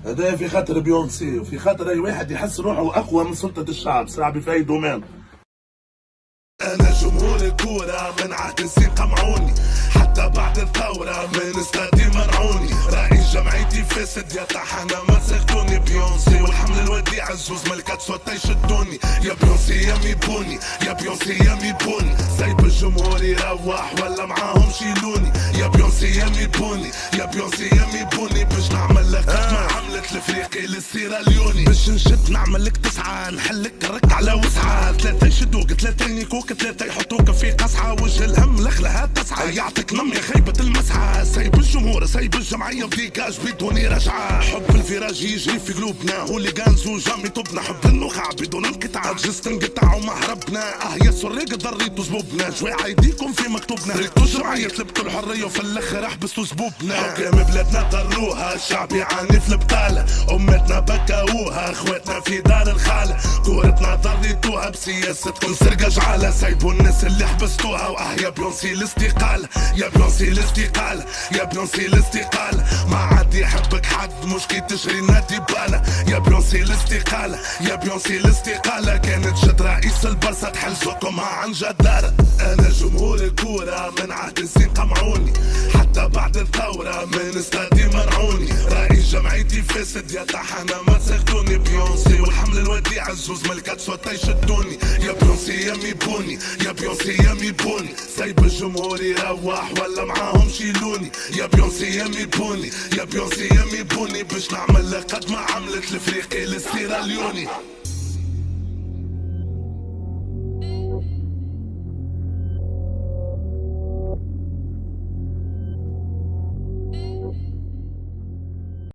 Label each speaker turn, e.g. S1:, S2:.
S1: هذا في خاطر بيونسي وفي خاطر اي واحد يحس روحه اقوى من سلطة الشعب صعب في اي دومين.
S2: انا جمهور الكورة من عهد السين قمعوني، حتى بعد الثورة من استادي منعوني. رئيس جمعيتي فاسد يا طحنا ما سكتوني. بيونسي والحمل الوديع الزوز ملكات صوتا يشدوني. يا بيونسي يا ميبوني، يا بيونسي يا ميبوني. سايب الجمهور يروح ولا معاهم شيلوني. يا بيونسي يا ميبوني، يا بيونسي يا ميبوني. باش نعمل لك ما عملت الافريقي للسيراليوني. باش نشد نعمل لك تسعة نحلك الرك على وسعة. ثلاثة يشدوك ثلاثة ينيكوك ثلاثة يحطوك في قصعة. وجه الهم لخلها تسعى يعطيك نم يا خيبة المسعى. سايب الجمهور سايب الجمعية بديكاج بدون رجعة. حب الفراج يجري في قلوبنا هو اللي كانزو جامي طبنا. حب النخاع بدون انقطاع جست انقطاع وما هربنا. يا سريق ضريتو زبوبنا. جويع ايديكم في مكتوبنا. ريتو جمعية طلبتوا الحرية وفي الاخر حبستوا زبوبنا. حكام بلادنا ضروها الشعب يعاني في البطالة. امتنا بكاوها اخواتنا في دار الخالة. كورتنا ضريتوها بسياستكم سرقة جعالة. سايبوا الناس اللي حبستوها يا بيونسي الاستقالة. يا بيونسي الاستقالة، يا بيونسي الاستقالة. ما عاد يحبك حد مش كي تشري نادي بالا. يا بيونسي الاستقالة، يا بيونسي الاستقالة. كانت شد رئيس البرصة تحل سوقها عن جدارة. انا جمهور الكورة من عهد السين قمعوني، حتى بعد الثورة من استادي منعوني. رئيس جمعيتي فاسد يا طحنا ما تسكتوني. بيونسي والحمل الوديع الزوز ملكات صوتا يشدوني. يا بيونسي يا ميبوني، يا بيونسي يا ميبوني. سايب الجمهور يروح ولا معاهم شيلوني. يا بيونسي يا ميبوني، يا بيونسي يا ميبوني. باش نعمل لك قد ما عملت الافريقي للسيراليوني.